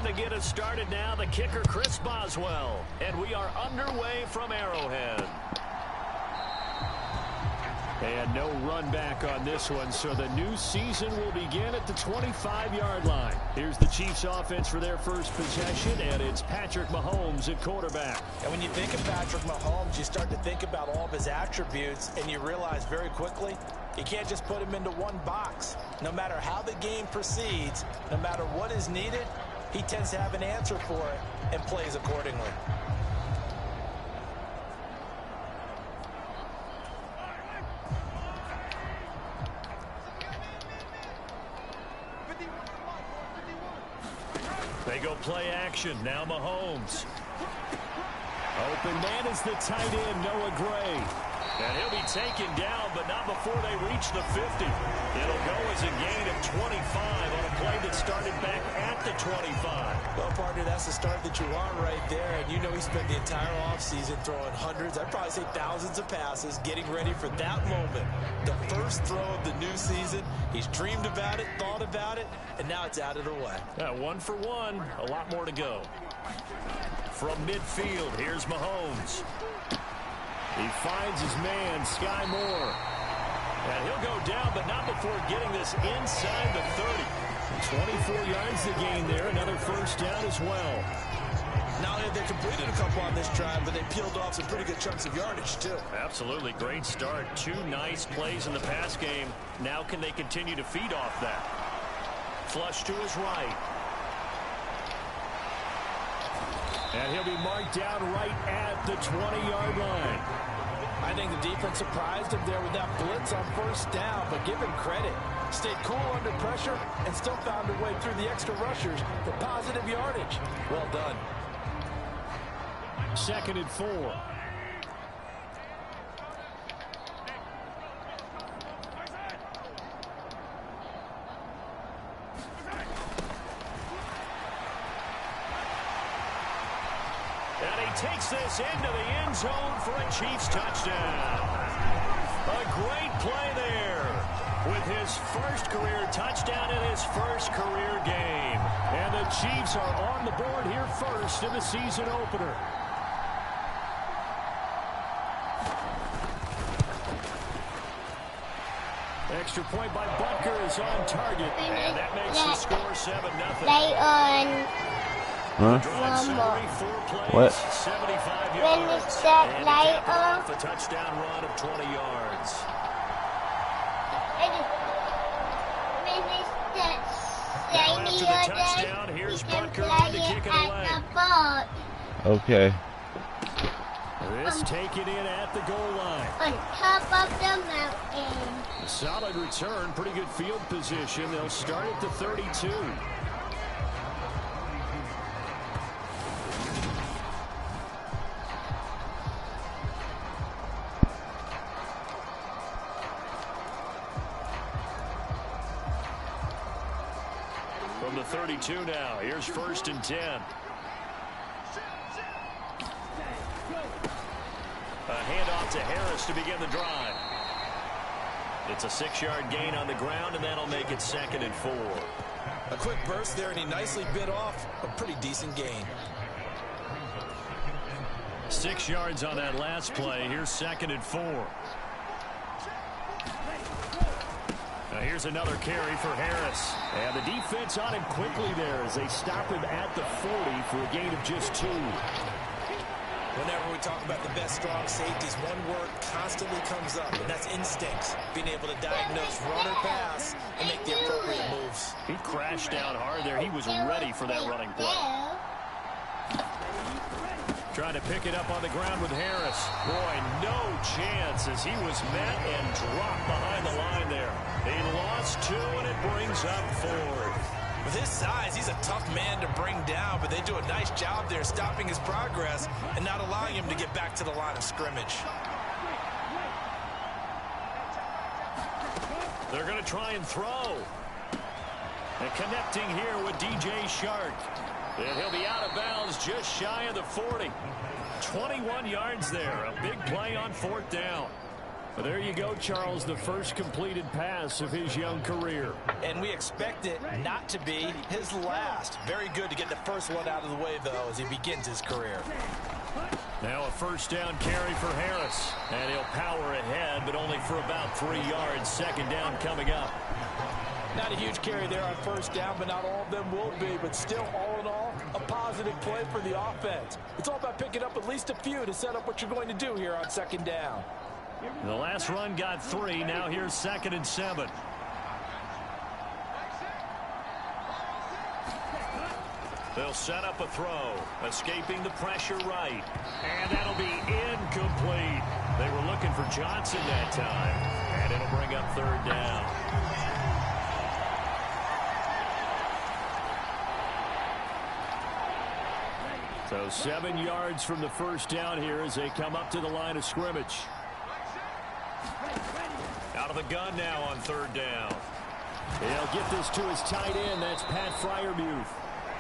on to get us started now, the kicker, Chris Boswell. And we are underway from Arrowhead. And no run back on this one, so the new season will begin at the 25-yard line. Here's the Chiefs offense for their first possession, and it's Patrick Mahomes at quarterback. And when you think of Patrick Mahomes, you start to think about all of his attributes, and you realize very quickly, you can't just put him into one box. No matter how the game proceeds, no matter what is needed, he tends to have an answer for it and plays accordingly. They go play action. Now Mahomes. Open man is the tight end, Noah Gray. And he'll be taken down, but not before they reach the 50. It'll go as a gain of 25 on a play that started back at the 25. Well, partner, that's the start that you want right there. And you know he spent the entire offseason throwing hundreds, I'd probably say thousands of passes, getting ready for that moment. The first throw of the new season. He's dreamed about it, thought about it, and now it's out of the way. 1 for 1. A lot more to go. From midfield, here's Mahomes. He finds his man, Sky Moore. And he'll go down, but not before getting this inside the 30. 24 yards to gain there. Another first down as well. Not only have they completed a couple on this drive, but they peeled off some pretty good chunks of yardage, too. Absolutely. Great start. 2 nice plays in the pass game. Now can they continue to feed off that? Flush to his right. And he'll be marked down right at the 20-yard line. I think the defense surprised him there with that blitz on first down, but give him credit. Stayed cool under pressure and still found a way through the extra rushers for positive yardage. Well done. 2nd and 4. Takes this into the end zone for a Chiefs touchdown. A great play there with his first career touchdown in his first career game. And the Chiefs are on the board here first in the season opener. Extra point by Butker is on target. And that makes the score 7-0. They on... Huh? What? 75 When yards. is that And light cap it off on? a touchdown run of 20 yards. When is that Now after shiny the touchdown, again? here's You can Butker play on to it kick it at away. the board. Okay. This taken in at the goal line. On top of the mountain. Solid return, pretty good field position. They'll start at the 32. From the 32 now, here's 1st and 10. A handoff to Harris to begin the drive. It's a 6-yard gain on the ground, and that'll make it 2nd and 4. A quick burst there, and he nicely bit off a pretty decent gain. 6 yards on that last play. Here's 2nd and 4. Now here's another carry for Harris. And the defense on him quickly there as they stop him at the 40 for a gain of just 2. Whenever we talk about the best strong safeties, one word constantly comes up, and that's instincts. Being able to diagnose run or pass and make the appropriate moves. He crashed down hard there. He was ready for that running play. Trying to pick it up on the ground with Harris. Boy, no chance as he was met and dropped behind the line there. He lost 2, and it brings up 4. With his size, he's a tough man to bring down, but they do a nice job there stopping his progress and not allowing him to get back to the line of scrimmage. They're going to try and throw. And connecting here with DJ Shark. And he'll be out of bounds just shy of the 40. 21 yards there. A big play on 4th down. Well, there you go, Charles, the first completed pass of his young career. And we expect it not to be his last. Very good to get the first one out of the way, though, as he begins his career. Now a first down carry for Harris. And he'll power ahead, but only for about 3 yards. Second down coming up. Not a huge carry there on first down, but not all of them will be. But still, all in all, a positive play for the offense. It's all about picking up at least a few to set up what you're going to do here on second down. The last run got 3. Now here's 2nd and 7. They'll set up a throw. Escaping the pressure right. And that'll be incomplete. They were looking for Johnson that time. And it'll bring up 3rd down. So 7 yards from the first down here as they come up to the line of scrimmage. Out of the gun now on 3rd down. He'll get this to his tight end. That's Pat Freiermuth.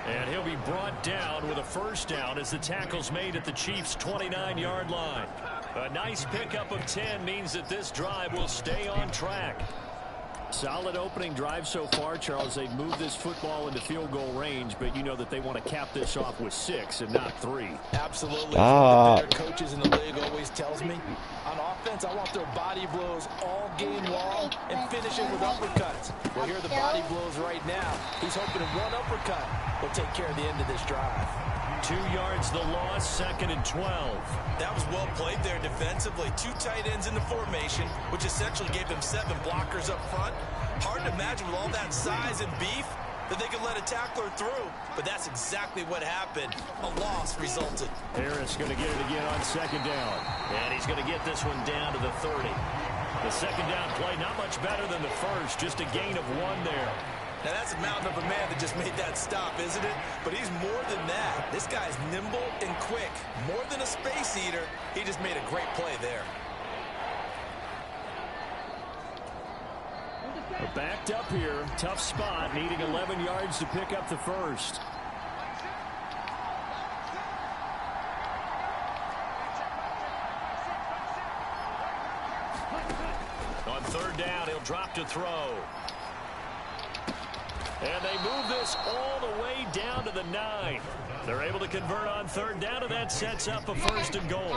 And he'll be brought down with a first down as the tackle's made at the Chiefs' 29-yard line. A nice pickup of 10 means that this drive will stay on track. Solid opening drive so far, Charles. They've moved this football into field goal range, but you know that they want to cap this off with 6 and not 3. Absolutely. The better coaches in the league always tells me, on offense, I want their body blows all game long and finish it with uppercuts. Well, here are the body blows right now. He's hoping that one uppercut will take care of the end of this drive. 2 yards the loss, 2nd and 12. That was well played there defensively. 2 tight ends in the formation, which essentially gave them 7 blockers up front. Hard to imagine with all that size and beef that they could let a tackler through. But that's exactly what happened. A loss resulted. Harris going to get it again on 2nd down. And he's going to get this one down to the 30. The 2nd down play not much better than the first. Just a gain of 1 there. Now, that's a mountain of a man that just made that stop, isn't it? But he's more than that. This guy's nimble and quick. More than a space eater, he just made a great play there. Backed up here. Tough spot, needing 11 yards to pick up the first. On 3rd down, he'll drop to throw. And they move this all the way down to the 9. They're able to convert on 3rd down, and that sets up a 1st and goal.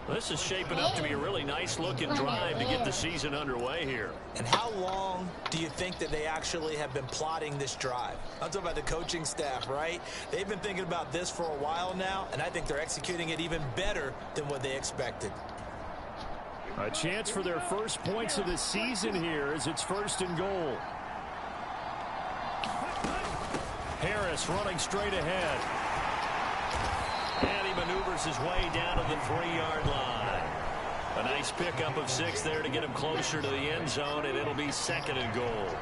This is shaping up to be a really nice-looking drive to get the season underway here. And how long do you think that they actually have been plotting this drive? I'm talking about the coaching staff, right? They've been thinking about this for a while now, and I think they're executing it even better than what they expected. A chance for their first points of the season here as it's 1st and goal. Harris running straight ahead. And he maneuvers his way down to the 3-yard line. A nice pickup of 6 there to get him closer to the end zone, and it'll be 2nd and goal.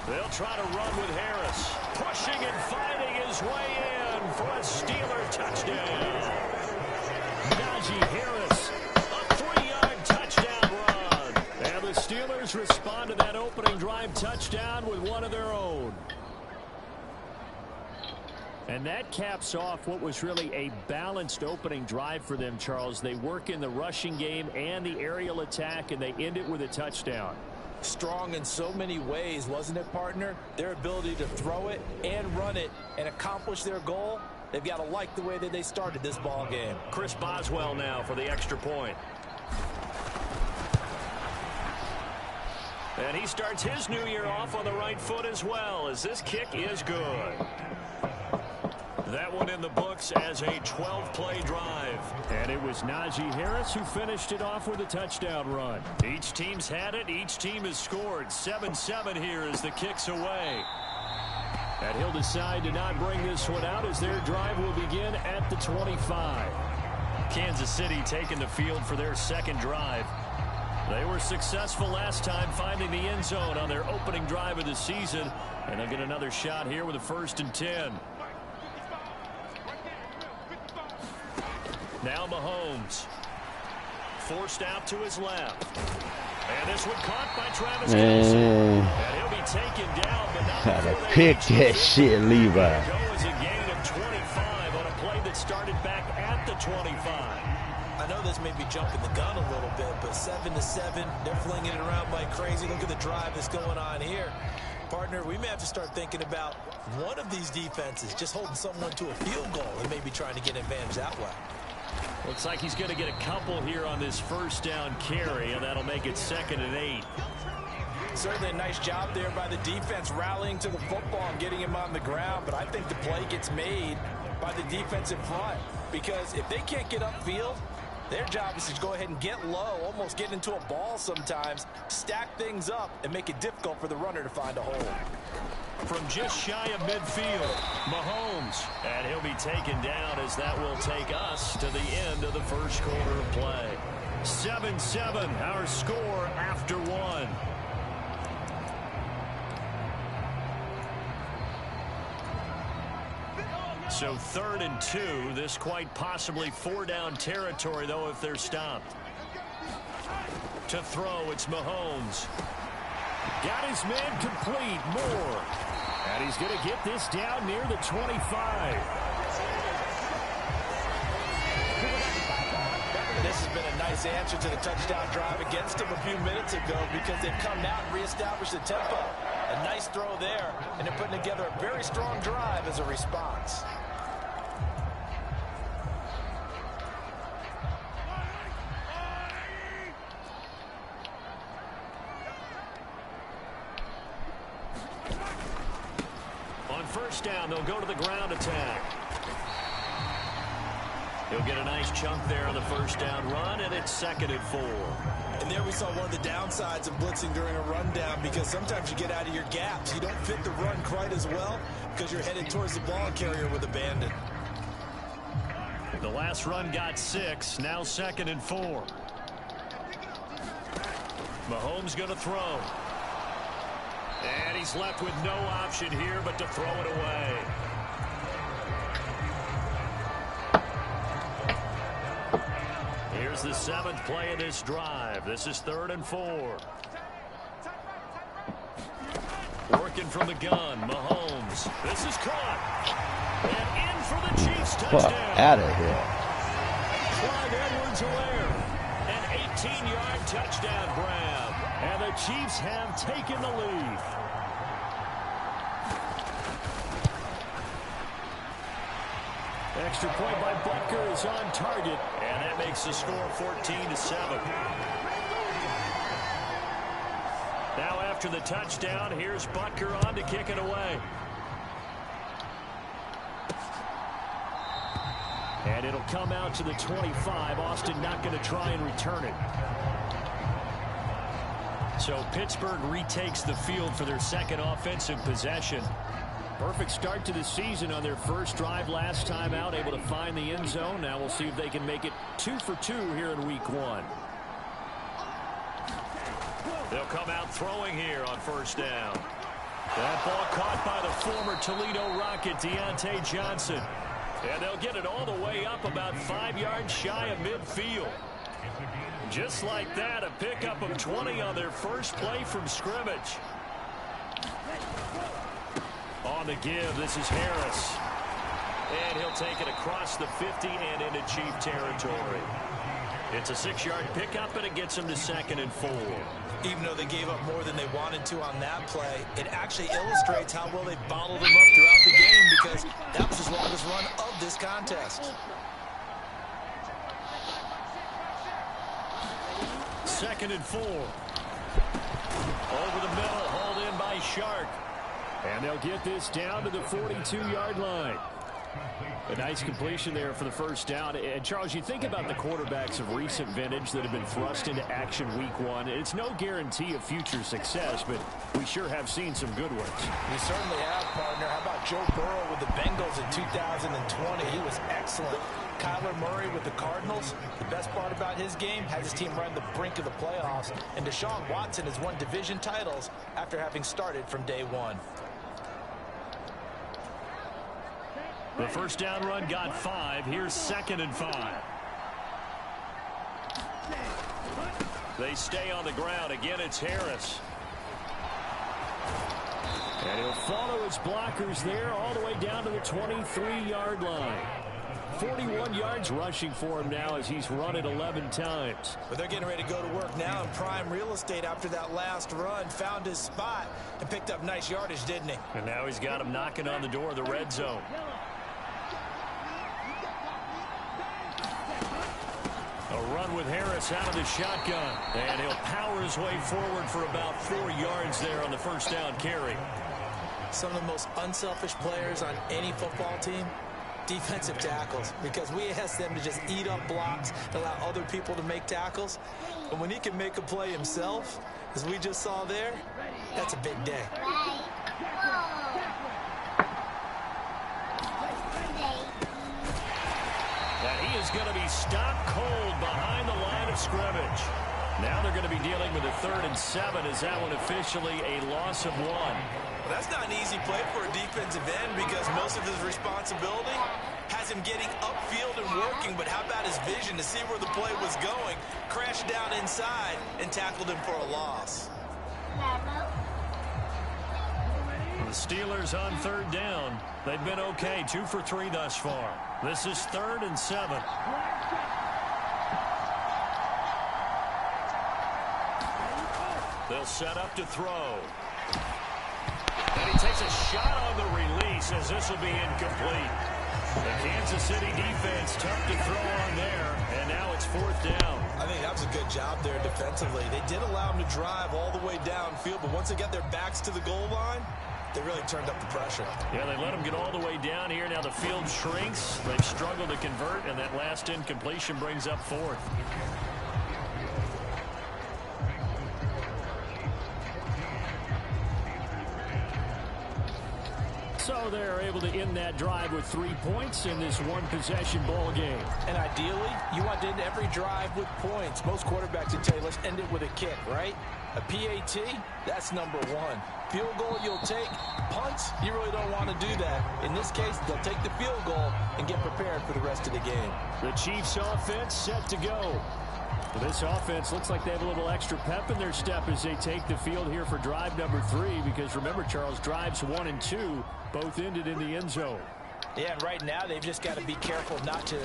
They'll try to run with Harris. Pushing and fighting his way in for a Steeler touchdown. Najee Harris, a 3-yard touchdown run. And the Steelers respond to that opening drive touchdown with one of their own. And that caps off what was really a balanced opening drive for them, Charles. They work in the rushing game and the aerial attack, and they end it with a touchdown. Strong in so many ways, wasn't it, partner? Their ability to throw it and run it and accomplish their goal. They've got to like the way that they started this ball game. Chris Boswell now for the extra point. And he starts his new year off on the right foot as well, as this kick is good. That one in the books as a 12-play drive. And it was Najee Harris who finished it off with a touchdown run. Each team's had it. Each team has scored. 7-7 here as the kick's away. And he'll decide to not bring this one out as their drive will begin at the 25. Kansas City taking the field for their second drive. They were successful last time finding the end zone on their opening drive of the season. And they'll get another shot here with a 1st and 10. Now Mahomes. Forced out to his left. And this one caught by Travis Kelce. And he'll be taken down, but not Gotta before pick that shit, Levi. Go as a gain of 25 on a play that started back at the 25. I know this may be jumping the gun a little bit, but 7-7, they're flinging it around like crazy. Look at the drive that's going on here. Partner, we may have to start thinking about one of these defenses just holding someone to a field goal and maybe trying to get an advantage that way. Looks like he's going to get a couple here on this first down carry, and that'll make it 2nd and 8. Certainly a nice job there by the defense rallying to the football and getting him on the ground, but I think the play gets made by the defensive front because if they can't get upfield, their job is to go ahead and get low, almost get into a ball sometimes, stack things up, and make it difficult for the runner to find a hole. From just shy of midfield, Mahomes. And he'll be taken down as that will take us to the end of the first quarter of play. 7-7, our score after one. So 3rd and 2, this quite possibly 4-down territory, though, if they're stopped. To throw, it's Mahomes. Got his man complete, Moore. And he's going to get this down near the 25. This has been a nice answer to the touchdown drive against them a few minutes ago because they've come out and reestablished the tempo. A nice throw there, and they're putting together a very strong drive as a response. On first down, they'll go to the ground attack. He'll get a nice chunk there on the first down run, and it's 2nd and 4. And there we saw one of the downsides of blitzing during a rundown because sometimes you get out of your gaps. You don't fit the run quite as well because you're headed towards the ball carrier with abandon. The last run got 6, now 2nd and 4. Mahomes going to throw. And he's left with no option here but to throw it away. Here's the 7th play of this drive. This is 3rd and 4. Working from the gun, Mahomes. This is caught. And in for the Chiefs touchdown. Fuck out of here. Clyde Edwards-Helaire. An 18-yard touchdown grab. And the Chiefs have taken the lead. Extra point by Butker is on target, and that makes the score 14-7. Now after the touchdown, here's Butker on to kick it away. And it'll come out to the 25. Austin not going to try and return it. So Pittsburgh retakes the field for their second offensive possession. Perfect start to the season on their first drive last time out, able to find the end zone. Now we'll see if they can make it 2 for 2 here in week 1. They'll come out throwing here on first down. That ball caught by the former Toledo Rocket, Deontay Johnson. And they'll get it all the way up about 5 yards shy of midfield. Just like that, a pickup of 20 on their first play from scrimmage. On the give, this is Harris. And he'll take it across the 50 and into Chief territory. It's a 6-yard pickup, and it gets them to 2nd and 4. Even though they gave up more than they wanted to on that play, it actually illustrates how well they bottled them up throughout the game because that was his longest run of this contest. 2nd and 4. Over the middle, hauled in by Shark. And they'll get this down to the 42-yard line. A nice completion there for the first down. And, Charles, you think about the quarterbacks of recent vintage that have been thrust into action week 1. It's no guarantee of future success, but we sure have seen some good ones. We certainly have, partner. How about Joe Burrow with the Bengals in 2020? He was excellent. Kyler Murray with the Cardinals. The best part about his game has his team right on the brink of the playoffs. And Deshaun Watson has won division titles after having started from day 1. The first down run got 5. Here's 2nd and 5. They stay on the ground. Again, it's Harris. And he'll follow his blockers there all the way down to the 23-yard line. 41 yards rushing for him now as he's run it 11 times. But they're getting ready to go to work now in prime real estate after that last run. Found his spot and picked up nice yardage, didn't he? And now he's got him knocking on the door of the red zone. A run with Harris out of the shotgun. And he'll power his way forward for about 4 yards there on the first down carry. Some of the most unselfish players on any football team, defensive tackles, because we ask them to just eat up blocks and allow other people to make tackles. But when he can make a play himself, as we just saw there, that's a big day. And he is going to be stopped cold behind the line of scrimmage. Now they're going to be dealing with a 3rd and 7 as that one officially a loss of 1. That's not an easy play for a defensive end because most of his responsibility has him getting upfield and working, but how about his vision to see where the play was going, crashed down inside, and tackled him for a loss. The Steelers on 3rd down. They've been okay, 2 for 3 thus far. This is 3rd and 7. They'll set up to throw. And he takes a shot on the release as this will be incomplete. The Kansas City defense tough to throw on there, and now it's 4th down. I think that was a good job there defensively. They did allow him to drive all the way downfield, but once they got their backs to the goal line, they really turned up the pressure. Yeah, they let him get all the way down here. Now the field shrinks. They've struggled to convert, and that last incompletion brings up 4th. So they're able to end that drive with 3 points in this one-possession ball game. And ideally, you want to end every drive with points. Most quarterbacks would tell you, let's end it with a kick, right? A PAT, that's number 1. Field goal you'll take. Punts, you really don't want to do that. In this case, they'll take the field goal and get prepared for the rest of the game. The Chiefs offense set to go. This offense looks like they have a little extra pep in their step as they take the field here for drive number 3, because remember, Charles, drives 1 and 2 both ended in the end zone. Yeah, and right now they've just got to be careful not to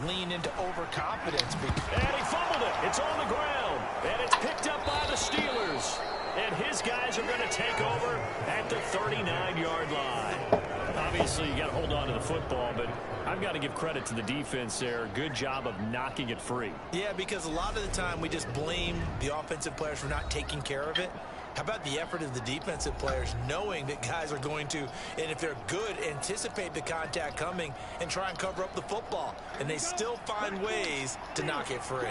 lean into overconfidence. And he fumbled it. It's on the ground. And it's picked up by the Steelers. And his guys are going to take over at the 39-yard line. Obviously, you got to hold on to the football, but I've got to give credit to the defense there. Good job of knocking it free. Yeah, because a lot of the time we just blame the offensive players for not taking care of it. How about the effort of the defensive players knowing that guys are going to, and if they're good, anticipate the contact coming and try and cover up the football. And they still find ways to knock it free.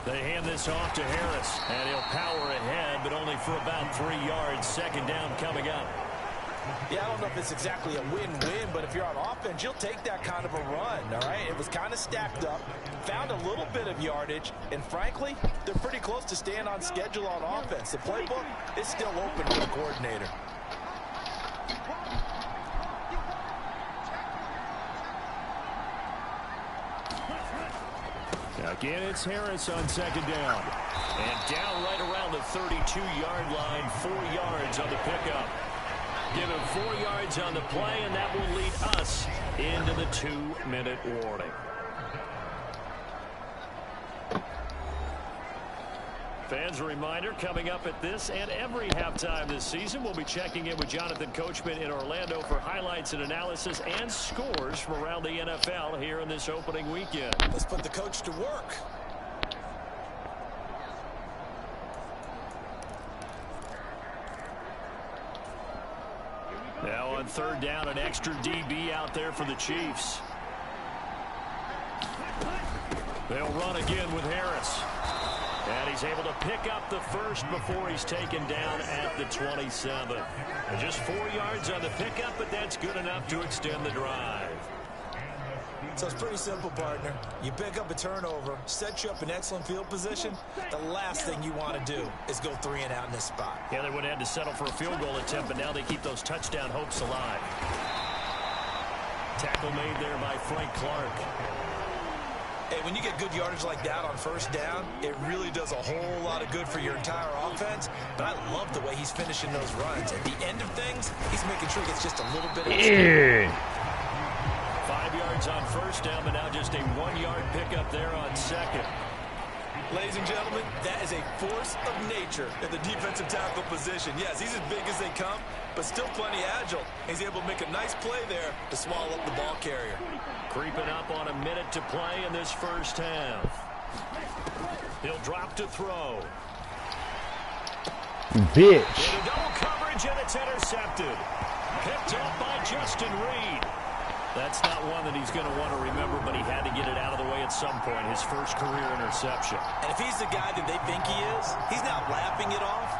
They hand this off to Harris, and he'll power ahead, but only for about 3 yards. 2nd down coming up. Yeah, I don't know if it's exactly a win-win, but if you're on offense, you'll take that kind of a run, all right? It was kind of stacked up, found a little bit of yardage, and frankly, they're pretty close to staying on schedule on offense. The playbook is still open for the coordinator. Again, it's Harris on 2nd down. And down right around the 32-yard line, 4 yards on the pickup. Give him 4 yards on the play, and that will lead us into the 2-minute warning. Fans, a reminder, coming up at this and every halftime this season, we'll be checking in with Jonathan Coachman in Orlando for highlights and analysis and scores from around the NFL here in this opening weekend. Let's put the coach to work. Now on 3rd down, an extra DB out there for the Chiefs. They'll run again with Harris. And he's able to pick up the first before he's taken down at the 27. And just 4 yards on the pickup, but that's good enough to extend the drive. So it's pretty simple, partner. You pick up a turnover, set you up in excellent field position. The last thing you want to do is go 3 and out in this spot. Yeah, they would have had to settle for a field goal attempt, but now they keep those touchdown hopes alive. Tackle made there by Frank Clark. Hey, when you get good yardage like that on first down, it really does a whole lot of good for your entire offense. But I love the way he's finishing those runs. At the end of things, he's making sure he gets just a little bit of 5 yards on first down, but now just a 1-yard pickup there on second. Ladies and gentlemen, that is a force of nature in the defensive tackle position. Yes, he's as big as they come, but still plenty agile. He's able to make a nice play there to swallow up the ball carrier. Creeping up on a minute to play in this first half. He'll drop to throw. Bitch. Into double coverage, and it's intercepted. Picked up by Justin Reed. That's not one that he's going to want to remember, but he had to get it out of the way at some point, his first career interception. And if he's the guy that they think he is, he's not laughing it off,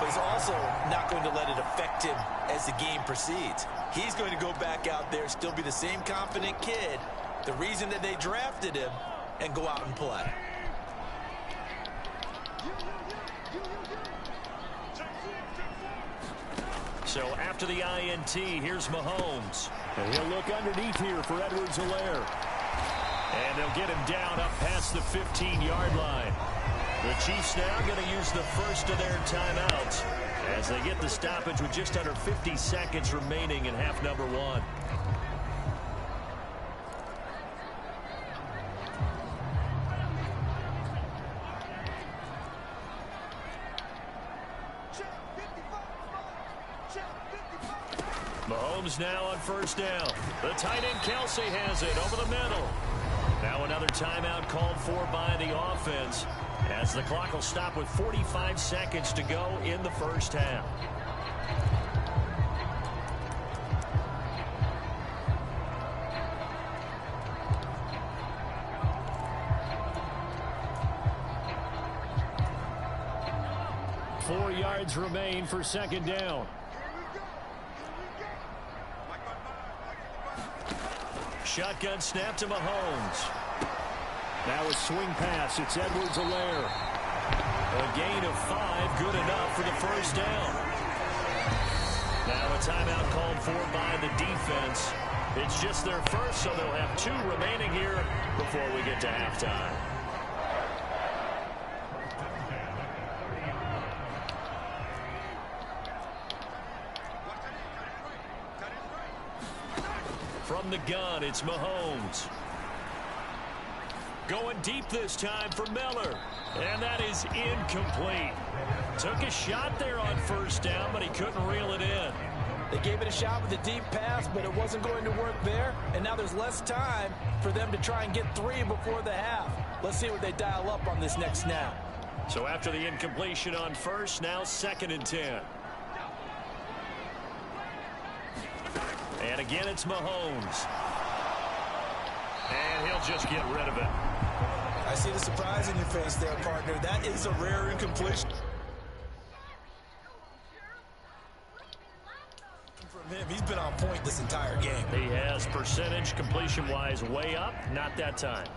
but he's also not going to let it affect him as the game proceeds. He's going to go back out there, still be the same confident kid, the reason that they drafted him, and go out and play. So after the INT, here's Mahomes. And he'll look underneath here for Edwards-Helaire. And they'll get him down up past the 15-yard line. The Chiefs now going to use the first of their timeouts as they get the stoppage with just under 50 seconds remaining in half number 1. Mahomes now on first down. The tight end Kelsey has it over the middle. Now another timeout called for by the offense as the clock will stop with 45 seconds to go in the first half. Four yards remain for second down. Shotgun snap to Mahomes. Now a swing pass. It's Edwards-Helaire. A gain of 5, good enough for the first down. Now a timeout called for by the defense. It's just their first, so they'll have 2 remaining here before we get to halftime. From the gun, it's Mahomes. Going deep this time for Miller. And that is incomplete. Took a shot there on first down, but he couldn't reel it in. They gave it a shot with a deep pass, but it wasn't going to work there. And now there's less time for them to try and get 3 before the half. Let's see what they dial up on this next snap. So after the incompletion on first, now 2nd and 10. And again, it's Mahomes. And he'll just get rid of it. I see the surprise in your face there, partner. That is a rare incompletion. From him, he's been on point this entire game. He has percentage completion-wise way up. Not that time.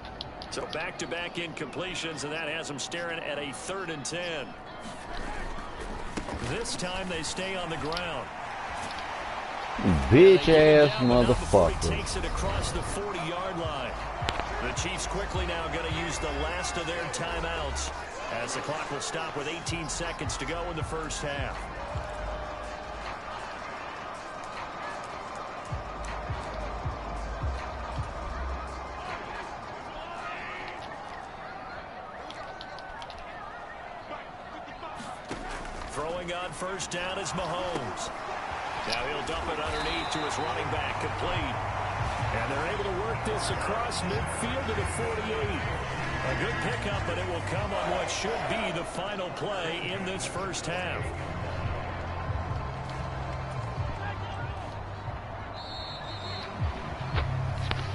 So back-to-back incompletions, and that has him staring at a 3rd and 10. This time they stay on the ground. Bitch ass He motherfucker. takes it across the 40-yard line. The Chiefs quickly now going to use the last of their timeouts as the clock will stop with 18 seconds to go in the first half. Throwing on first down is Mahomes. Now he'll dump it underneath to his running back, complete. And they're able to work this across midfield to the 48. A good pickup, but it will come on what should be the final play in this first half.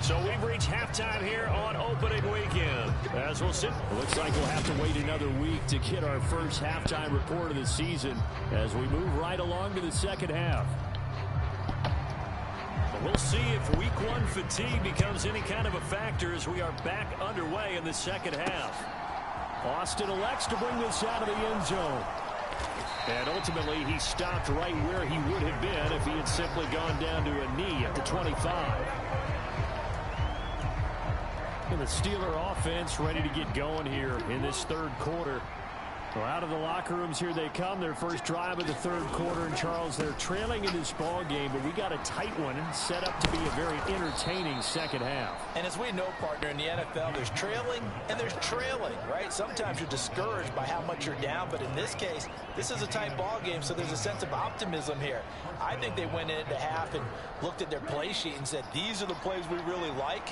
So we've reached halftime here on opening weekend. As we'll sit, it looks like we'll have to wait another week to get our first halftime report of the season as we move right along to the second half. But we'll see if week 1 fatigue becomes any kind of a factor as we are back underway in the second half. Austin elects to bring this out of the end zone. And ultimately, he stopped right where he would have been if he had simply gone down to a knee at the 25. And the Steeler offense ready to get going here in this third quarter. Well, out of the locker rooms, here they come. Their first drive of the third quarter. And, Charles, they're trailing in this ball game, but we got a tight one set up to be a very entertaining second half. And as we know, partner, in the NFL, there's trailing and there's trailing, right? Sometimes you're discouraged by how much you're down, but in this case, this is a tight ball game, so there's a sense of optimism here. I think they went into half and looked at their play sheet and said, these are the plays we really like.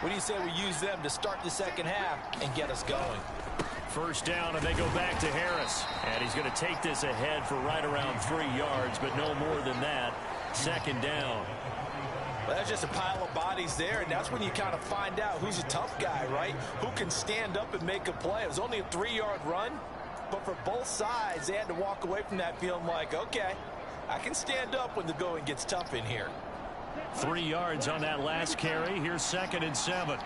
What do you say we use them to start the second half and get us going? First down, and they go back to Harris. And he's going to take this ahead for right around 3 yards, but no more than that. Second down. Well, that's just a pile of bodies there, and that's when you kind of find out who's a tough guy, right? Who can stand up and make a play. It was only a 3-yard run, but for both sides, they had to walk away from that feeling like, okay, I can stand up when the going gets tough in here. 3 yards on that last carry. Here's 2nd and 7.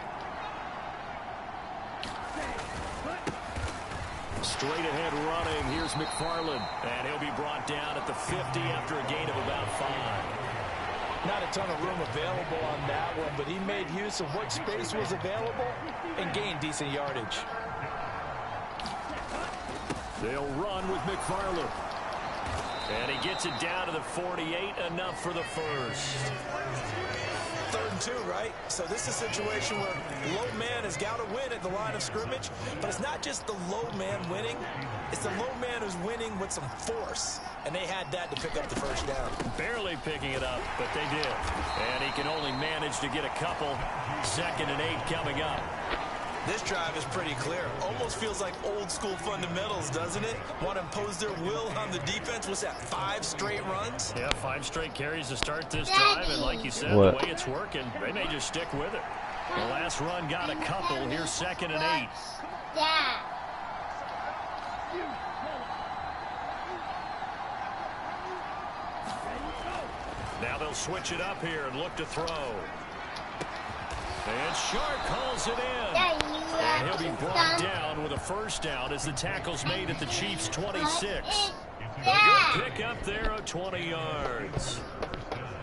Straight ahead running. Here's McFarland. And he'll be brought down at the 50 after a gain of about 5. Not a ton of room available on that one, but he made use of what space was available and gained decent yardage. They'll run with McFarland. And he gets it down to the 48, enough for the first. 3rd and 2, right? So this is a situation where low man has got to win at the line of scrimmage, but it's not just the low man winning. It's the low man who's winning with some force, and they had that to pick up the first down. Barely picking it up, but they did. And he can only manage to get a couple. 2nd and 8 coming up. This drive is pretty clear. Almost feels like old school fundamentals, doesn't it? Want to impose their will on the defense. What's that, 5 straight runs? Yeah, 5 straight carries to start this drive. And like you said, the way it's working, they may just stick with it. The last run got a couple. Here's 2nd and 8. Yeah. Now they'll switch it up here and look to throw. And Sharp calls it in. And he'll be brought down with a first down as the tackle's made at the Chiefs' 26. A good pick up there of 20 yards.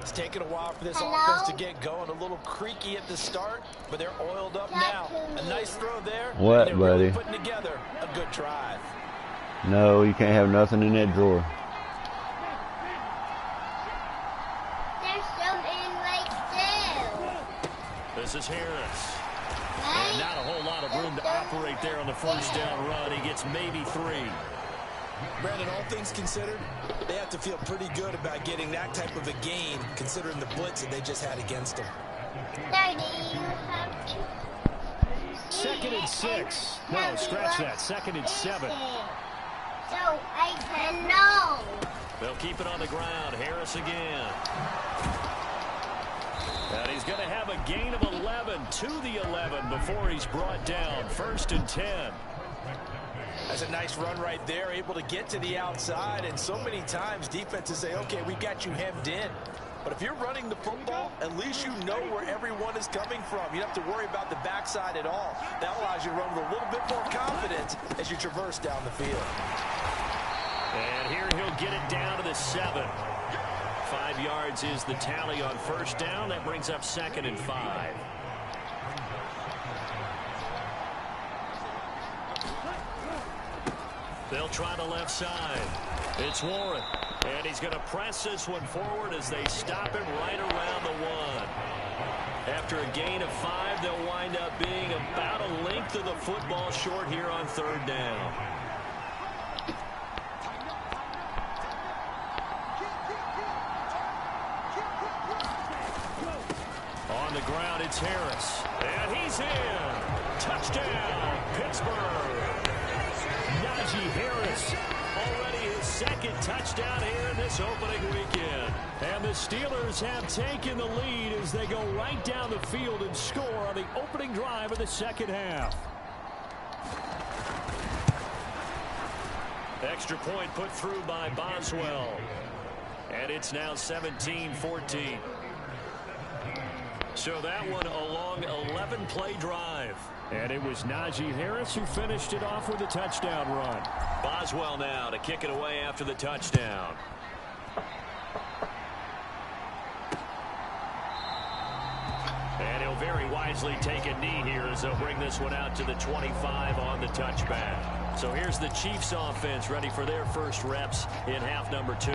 It's taken a while for this offense to get going. A little creaky at the start, but they're oiled up now. A nice throw there. What, they're buddy? really putting together a good drive. No, you can't have nothing in that drawer. There's some in right there. This is Harris. And not a whole lot of room to operate there on the first down run. He gets maybe 3. Brandon, all things considered, they have to feel pretty good about getting that type of a gain, considering the blitz that they just had against them. 30, you have to 2nd and 6. No, scratch that. 2nd and 7. So I can know. They'll keep it on the ground. Harris again. And he's going to have a gain of 11 to the 11 before he's brought down. 1st and 10. That's a nice run right there, able to get to the outside. And so many times defenses say, okay, we got you hemmed in. But if you're running the football, at least you know where everyone is coming from. You don't have to worry about the backside at all. That allows you to run with a little bit more confidence as you traverse down the field. And here he'll get it down to the 7. 5 yards is the tally on first down. That brings up 2nd and 5. They'll try the left side. It's Warren. And he's going to press this one forward as they stop him right around the 1. After a gain of 5, they'll wind up being about a length of the football short here on 3rd down. On the ground, it's Harris. And he's in. Touchdown, Pittsburgh. Najee Harris, already his 2nd touchdown here in this opening weekend. And the Steelers have taken the lead as they go right down the field and score on the opening drive of the second half. Extra point put through by Boswell. And it's now 17-14. So that one a long 11-play drive. And it was Najee Harris who finished it off with a touchdown run. Boswell now to kick it away after the touchdown. And he'll very wisely take a knee here as they'll bring this one out to the 25 on the touchback. So here's the Chiefs offense ready for their first reps in half number 2.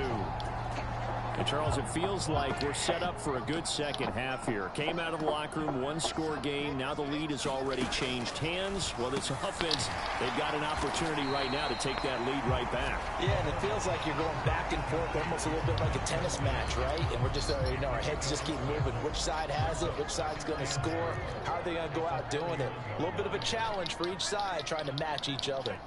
And Charles, it feels like we're set up for a good second half here. Came out of the locker room, one-score game. Now the lead has already changed hands. Well, this offense, they've got an opportunity right now to take that lead right back. Yeah, and it feels like you're going back and forth, almost a little bit like a tennis match, right? And we're just, our heads just keep moving. Which side has it? Which side's going to score? How are they going to go out doing it? A little bit of a challenge for each side, trying to match each other.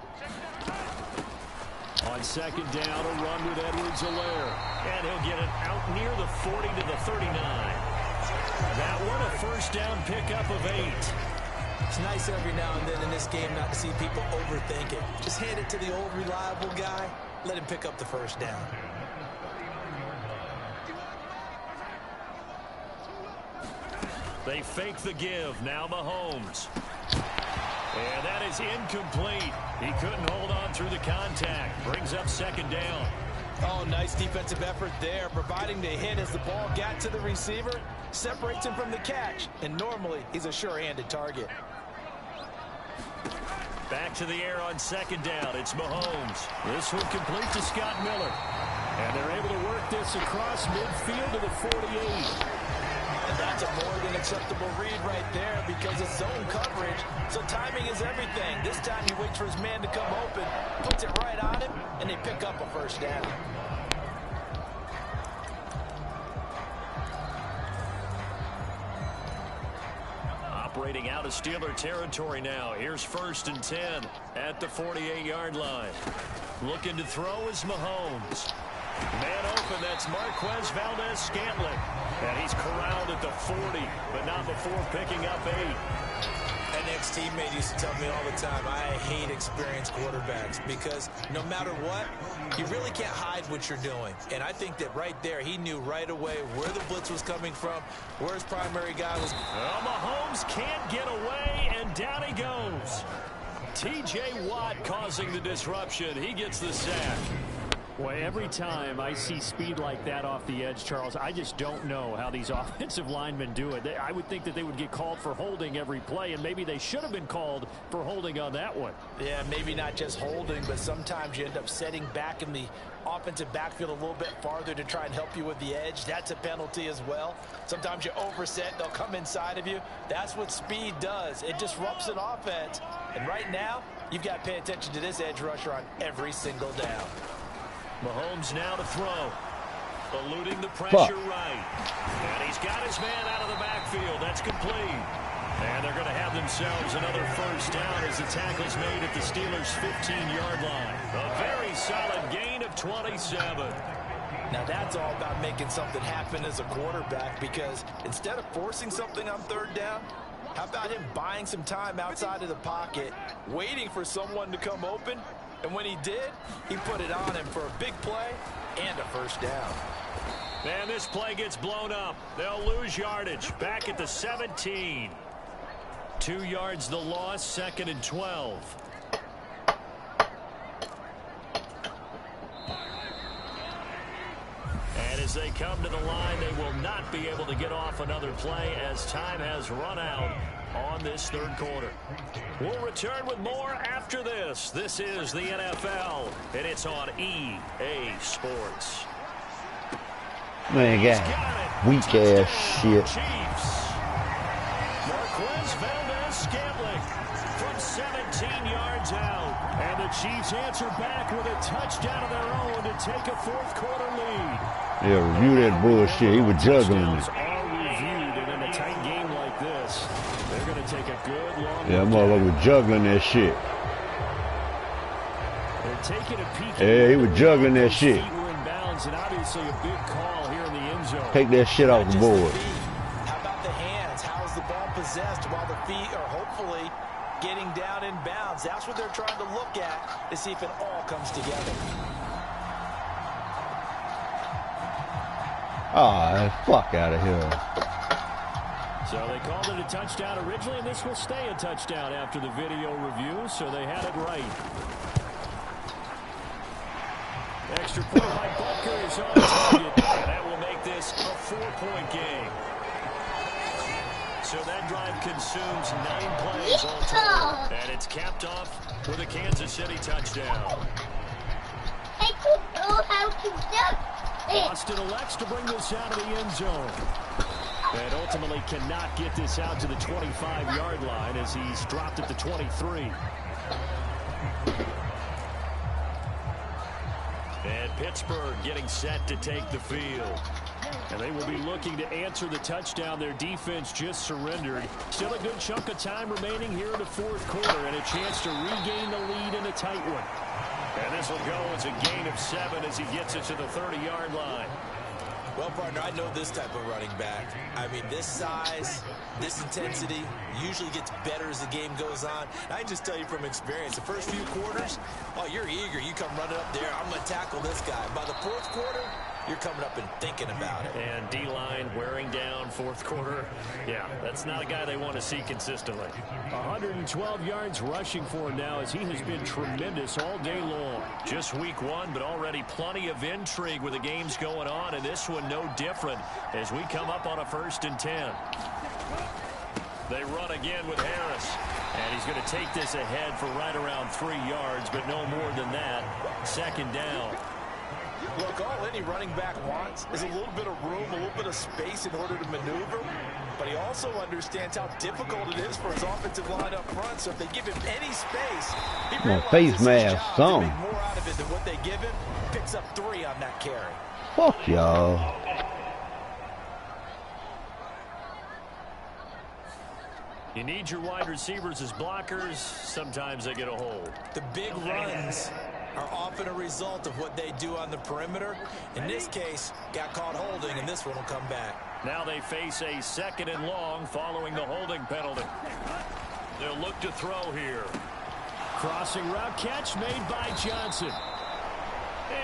On second down, a run with Edwards-Helaire. And he'll get it out near the 40 to the 39. That one, a first down pickup of 8. It's nice every now and then in this game not to see people overthink it. Just hand it to the old reliable guy. Let him pick up the first down. They fake the give. Now Mahomes. And that is incomplete. He couldn't hold on through the contact. Brings up second down. Oh, nice defensive effort there, providing the hit as the ball got to the receiver, separates him from the catch, and normally he's a sure-handed target. Back to the air on second down. It's Mahomes. This one complete to Scott Miller. And they're able to work this across midfield to the 48. And that's a more than acceptable read right there because it's zone coverage. So timing is everything. This time he waits for his man to come open, puts it right on him, and they pick up a first down. Operating out of Steeler territory now. Here's 1st and 10 at the 48-yard line. Looking to throw is Mahomes. Man open, that's Marquez Valdez-Scantling. And he's corralled at the 40, but not before picking up 8. An ex-teammate used to tell me all the time, I hate experienced quarterbacks because no matter what, you really can't hide what you're doing. And I think that right there, he knew right away where the blitz was coming from, where his primary guy was. Well, Mahomes can't get away, and down he goes. T.J. Watt causing the disruption. He gets the sack. Well, every time I see speed like that off the edge, Charles, I just don't know how these offensive linemen do it. I would think that they would get called for holding every play, and maybe they should have been called for holding on that one. Yeah, maybe not just holding, but sometimes you end up setting back in the offensive backfield a little bit farther to try and help you with the edge. That's a penalty as well. Sometimes you overset, they'll come inside of you. That's what speed does. It disrupts an offense. And right now, you've got to pay attention to this edge rusher on every single down. Mahomes now to throw. Eluding the pressure right. And he's got his man out of the backfield. That's complete. And they're going to have themselves another first down as the tackle's made at the Steelers' 15-yard line. A very solid gain of 27. Now that's all about making something happen as a quarterback because instead of forcing something on third down, how about him buying some time outside of the pocket, waiting for someone to come open? And when he did, he put it on him for a big play and a first down. And this play gets blown up. They'll lose yardage. Back at the 17. 2 yards the loss, 2nd and 12. And as they come to the line, they will not be able to get off another play as time has run out on this third quarter. We'll return with more after this. This is the NFL, and it's on EA Sports. Man, got weak-ass shit. Chiefs. Marquez Valdez-Scantling from 17 yards out. And the Chiefs answer back with a touchdown of their own to take a fourth quarter lead. Yeah, review that bullshit. He was juggling it. Are reviewed, and in a tight game like this, they're going to take a good long Yeah, motherfucker was juggling that shit. They're taking a peek. Yeah, he was juggling that shit. Feet were in bounds, and obviously a big call here in the end zone. Take that shit off the board. How about the hands? How's the ball possessed while the feet are hopefully getting down in bounds? That's what they're trying to look at to see if it all comes together. Ah, fuck out of here. So they called it a touchdown originally, and this will stay a touchdown after the video review, so they had it right. Extra point by Butker is on target, and that will make this a 4-point game. So that drive consumes 9 plays all total. And it's capped off with a Kansas City touchdown. I don't know how to do it. Austin elects to bring this out of the end zone. And ultimately cannot get this out to the 25-yard line as he's dropped at the 23. And Pittsburgh getting set to take the field. And they will be looking to answer the touchdown their defense just surrendered. Still a good chunk of time remaining here in the fourth quarter and a chance to regain the lead in a tight one. And this will go as a gain of 7 as he gets it to the 30-yard line. Well, partner, I know this type of running back. I mean, this size, this intensity usually gets better as the game goes on. I can just tell you from experience, the first few quarters, oh, you're eager. You come running up there, I'm going to tackle this guy. By the fourth quarter, you're coming up and thinking about it. And D-line wearing down fourth quarter. Yeah, that's not a guy they want to see consistently. 112 yards rushing for him now as he has been tremendous all day long. Just week 1, but already plenty of intrigue with the games going on, and this one no different as we come up on a 1st and 10. They run again with Harris, and he's going to take this ahead for right around 3 yards, but no more than that. 2nd down. Look, all any running back wants is a little bit of room, a little bit of space in order to maneuver. But he also understands how difficult it is for his offensive line up front. So if they give him any space, he realizes face his mask job to make more out of it than what they give him. Picks up 3 on that carry. Fuck y'all. You need your wide receivers as blockers. Sometimes they get a hold. The big runs are often a result of what they do on the perimeter. In this case, got caught holding, and this one will come back. Now they face a 2nd and long following the holding penalty. They'll look to throw here. Crossing route catch made by Johnson.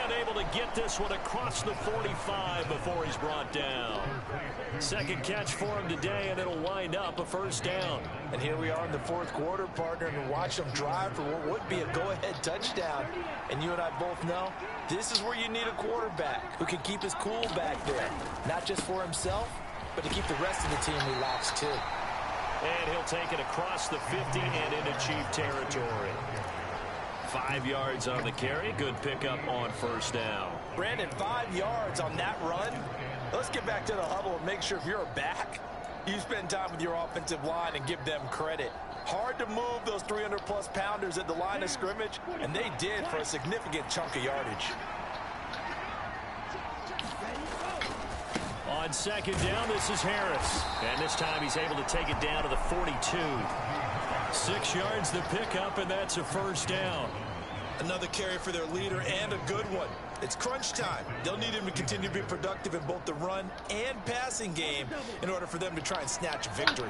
And able to get this one across the 45 before he's brought down. 2nd catch for him today, and it'll wind up a 1st down. And here we are in the fourth quarter, partner, and watch them drive for what would be a go-ahead touchdown. And you and I both know this is where you need a quarterback who can keep his cool back there. Not just for himself, but to keep the rest of the team relaxed too. And he'll take it across the 50 and into Chief territory. 5 yards on the carry. Good pickup on 1st down. Brandon, 5 yards on that run. Let's get back to the huddle and make sure if you're a back, you spend time with your offensive line and give them credit. Hard to move those 300-plus pounders at the line of scrimmage, and they did for a significant chunk of yardage. On 2nd down, this is Harris. And this time he's able to take it down to the 42. 6 yards the pickup, and that's a 1st down. Another carry for their leader, and a good one. It's crunch time. They'll need him to continue to be productive in both the run and passing game in order for them to try and snatch a victory.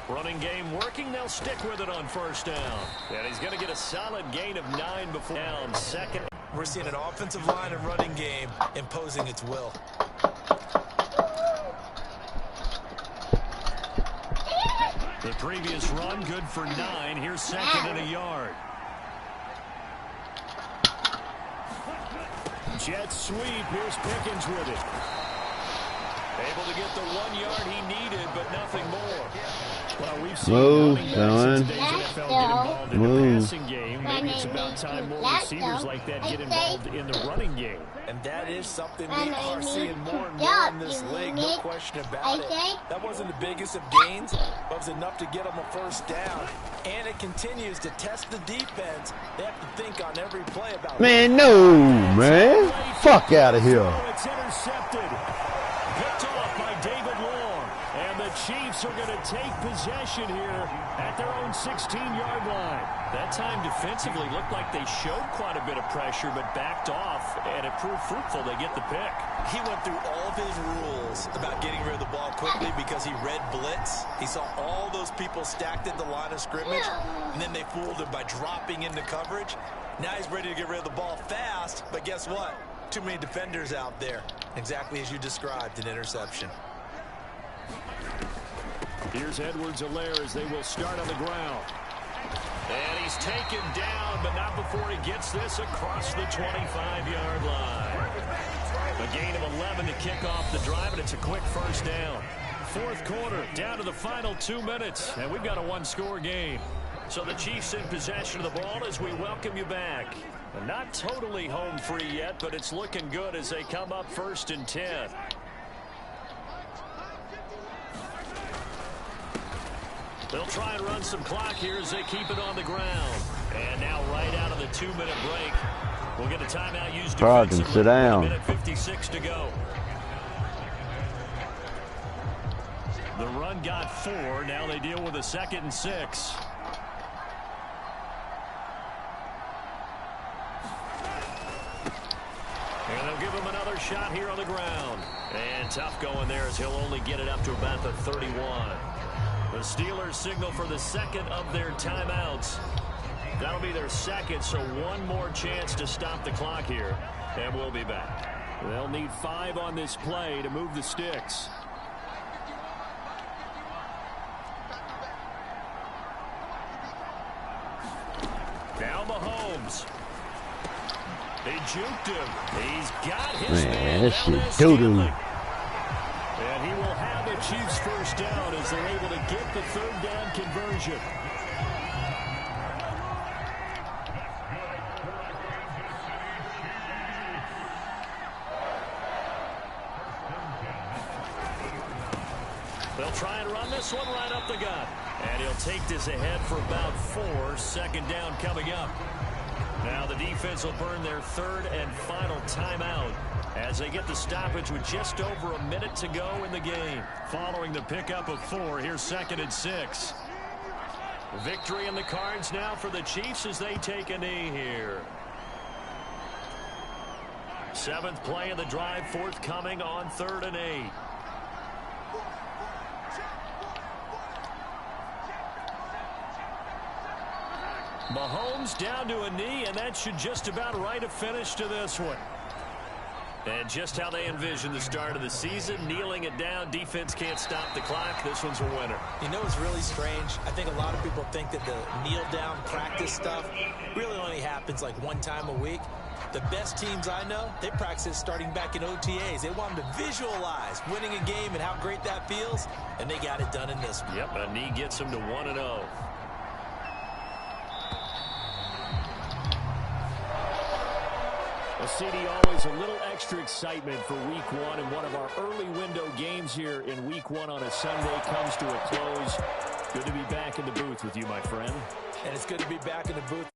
Running game working. They'll stick with it on 1st down. And he's going to get a solid gain of 9 before down. 2nd. We're seeing an offensive line and running game imposing its will. The previous run good for 9. Here's 2nd and a yard. Jet sweep. Here's Pickens with it. Able to get the 1 yard he needed, but nothing more. Well, we've seen running backs in today's NFL get involved in the passing game. Maybe it's about time more receivers like that get involved in the running game. And that is something we are seeing more and more in this league, no question about it. That wasn't the biggest of gains, but it was enough to get them a 1st down. And it continues to test the defense. They have to think on every play about Man, no, man. Fuck out of here. It's intercepted. Picked off by David Long. And the Chiefs are going to take possession here at their own 16-yard line. That time defensively looked like they showed quite a bit of pressure, but backed off, and it proved fruitful. They get the pick. He went through all of his rules about getting rid of the ball quickly because he read blitz. He saw all those people stacked at the line of scrimmage, and then they fooled him by dropping into coverage. Now he's ready to get rid of the ball fast, but guess what? Too many defenders out there. Exactly as you described, an interception. Here's Edwards-Helaire as they will start on the ground. And he's taken down, but not before he gets this across the 25-yard line. A gain of 11 to kick off the drive, and it's a quick first down. Fourth quarter, down to the final 2 minutes, and we've got a one-score game. So the Chiefs in possession of the ball as we welcome you back. Not totally home free yet, but it's looking good as they come up 1st and 10. They'll try and run some clock here as they keep it on the ground. And now right out of the 2-minute break, we'll get a timeout used defensively. Sit down. 1:56 to go. The run got 4. Now they deal with a 2nd and 6. And they'll give him another shot here on the ground. And tough going there as he'll only get it up to about the 31. The Steelers signal for the 2nd of their timeouts. That'll be their 2nd, so one more chance to stop the clock here. And we'll be back. They'll need 5 on this play to move the sticks. Now Mahomes. They juked him. He's got his man. This shit doo-doo. And he will have the Chiefs first down as they're able to get the 3rd down conversion. They'll try and run this one right up the gut. And he'll take this ahead for about 4. 2nd down coming up. Now the defense will burn their 3rd and final timeout as they get the stoppage with just over a minute to go in the game. Following the pickup of 4, here's 2nd and 6. Victory in the cards now for the Chiefs as they take a knee here. 7th play of the drive forthcoming on 3rd and 8. Mahomes down to a knee, and that should just about write a finish to this one. And just how they envision the start of the season, kneeling it down. Defense can't stop the clock. This one's a winner. You know what's really strange? I think a lot of people think that the kneel-down practice stuff really only happens like one time a week. The best teams I know, they practice starting back in OTAs. They want them to visualize winning a game and how great that feels, and they got it done in this one. Yep, a knee gets them to 1-0. CD, always a little extra excitement for week 1, and one of our early window games here in week 1 on a Sunday comes to a close. Good to be back in the booth with you, my friend. And it's good to be back in the booth